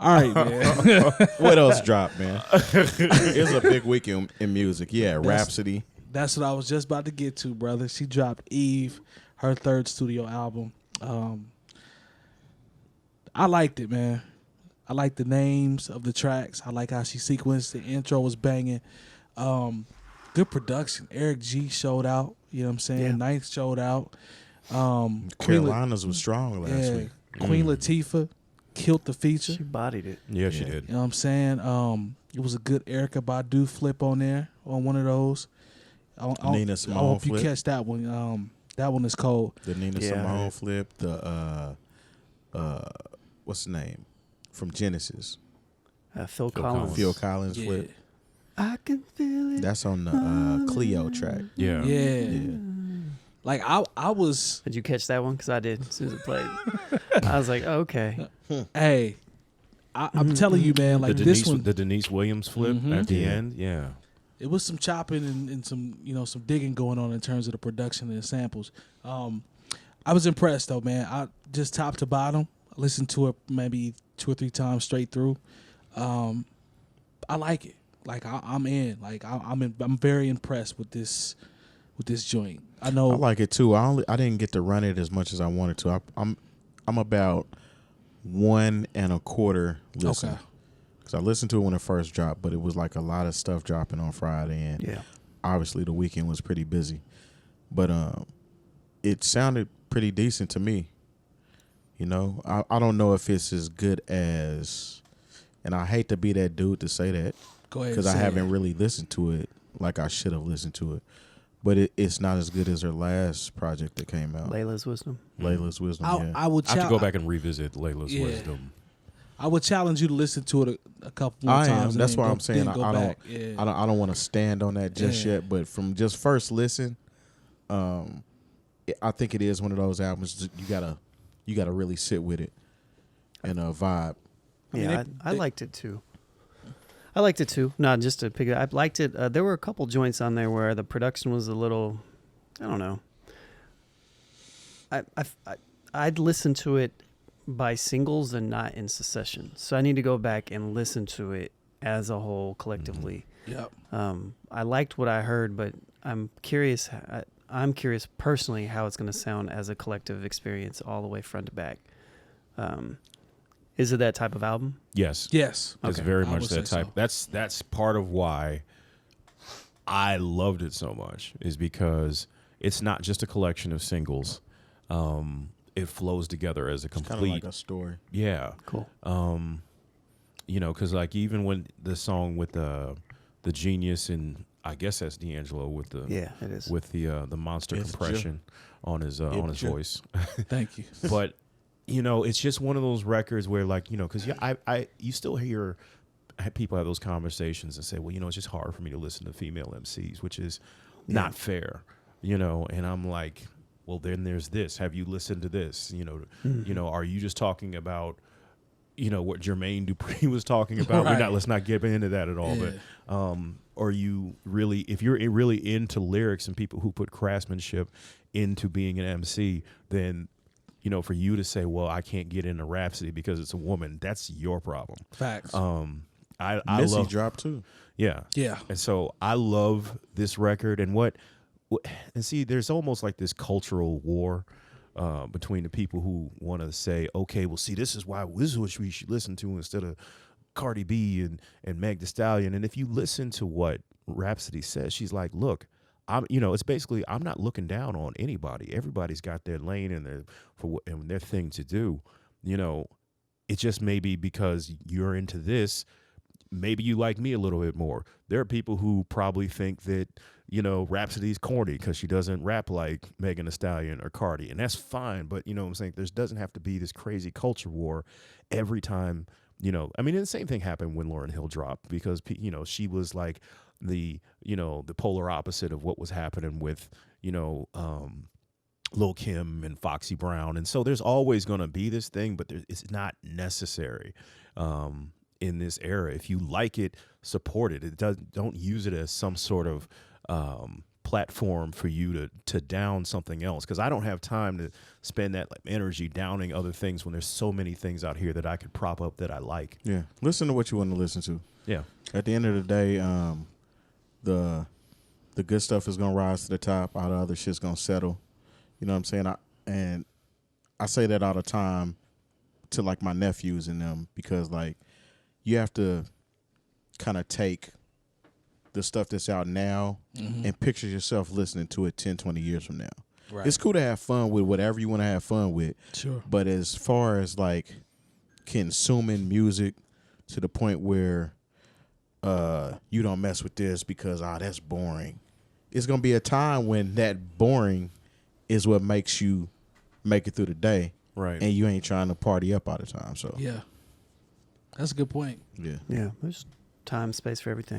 All right, man. What else dropped, man? It's a big week in music. Yeah, Rapsody. That's what I was just about to get to, brother. She dropped 𝗡𝗲, her third studio album. I liked it, man. I like the names of the tracks. I like how she sequenced. The intro was banging. Good production. Eric G showed out. You know what I'm saying? Yeah. Ninth showed out. Carolinas was strong last week. Queen Latifah killed the feature. She bodied it. Yeah, she did. You know what I'm saying? It was a good Erykah Badu flip on there, on one of those. Nina I Simone hope you flip. catch that one. That one is cold. The Nina Yeah. Simone flip. The what's the name from Genesis? Phil Collins. Phil Collins Yeah. flip. I can feel it. That's on the 𝗂𝐄𝐄 track. Yeah. Yeah. Like I was, Did you catch that one? Because I did as soon as it played. I was like, oh, okay. hey, I'm telling you, man, like this one, The Denise Williams flip at the end. Yeah. it was some chopping and some, some digging going on in terms of the production and the samples. I was impressed though, man. I just top to bottom, I listened to it maybe 2 or 3 times straight through. I like it. Like I'm in. Like I'm very impressed with this joint. I know. I like it too. I didn't get to run it as much as I wanted to. I'm about 1 1/4 listen. Okay. Because I listened to it when it first dropped, but it was like a lot of stuff dropping on Friday, and Yeah. obviously the weekend was pretty busy. But it sounded pretty decent to me. I don't know if it's as good as, and I hate to be that dude to say that Go ahead. because I say haven't it. really listened to it like I should have listened to it. But it's not as good as her last project that came out. Layla's Wisdom. Layla's Wisdom. Yeah. I would I have to go back and revisit Layla's Yeah. Wisdom. I would challenge you to listen to it a couple more I times. am. and That's then why go- I'm saying then go I back. don't. Yeah. I don't want to stand on that just Yeah. yet. But from just first listen, I think it is one of those albums that you gotta really sit with it and vibe. Yeah, I liked it too. I liked it too. No, just to pick it up, I liked it. There were a couple joints on there where the production was a little, I don't know. I'd listen to it by singles and not in succession. So I need to go back and listen to it as a whole collectively. Yep. I liked what I heard, but I'm curious. I'm curious personally how it's going to sound as a collective experience all the way front to back. Is it that type of album? Yes. Yes. It's Okay. very I much would that say type. so. That's part of why I loved it so much, is because it's not just a collection of singles. It flows together as a Kind of complete. like a story. Yeah. Cool. Because like even when the song with the Genius, and I guess that's D'Angelo with the Yeah, it is. with the monster It's compression on his voice. Thank you. But it's just one of those records where, like, because you still hear people have those conversations and say, well, it's just hard for me to listen to female MCs, which is not fair, And I'm like, well, then there's this. Have you listened to this? Are you just talking about, what Jermaine Dupri was talking about? Right. Let's not get into that at all. Yeah. But are you really, if you're really into lyrics and people who put craftsmanship into being an MC, then for you to say, well, I can't get into Rapsody because it's a woman, that's your problem. Facts. I Missy love, dropped too. yeah. Yeah. And so I love this record, and and see, there's almost like this cultural war between the people who want to say, okay, well, see, this is what we should listen to instead of Cardi B and Meg Thee Stallion. And if you listen to what Rapsody says, she's like, look, it's basically, I'm not looking down on anybody. Everybody's got their lane and their thing to do. It just maybe because you're into this, maybe you like me a little bit more. There are people who probably think that, Rapsody's corny because she doesn't rap like Megan Thee Stallion or Cardi, and that's fine. But what I'm saying, there doesn't have to be this crazy culture war every time. And the same thing happened when Lauryn Hill dropped, because she was like the polar opposite of what was happening with Lil' Kim and Foxy Brown, and so there's always going to be this thing, but it's not necessary in this era. If you like it, support it. Don't use it as some sort of platform for you to down something else, because I don't have time to spend that like energy downing other things when there's so many things out here that I could prop up that I like. Yeah, listen to what you want to listen to. Yeah. At the end of the day, the good stuff is gonna rise to the top. All the other shit's gonna settle. You know what I'm saying? I say that all the time to like my nephews and them, because like you have to kind of take the stuff that's out now and picture yourself listening to it 10, 20 years from now. Right. It's cool to have fun with whatever you want to have fun with. Sure. But as far as like consuming music to the point where you don't mess with this because that's boring. It's gonna be a time when that boring is what makes you make it through the day. Right. And you ain't trying to party up all the time. So Yeah. That's a good point. yeah. Yeah, there's time, space for everything.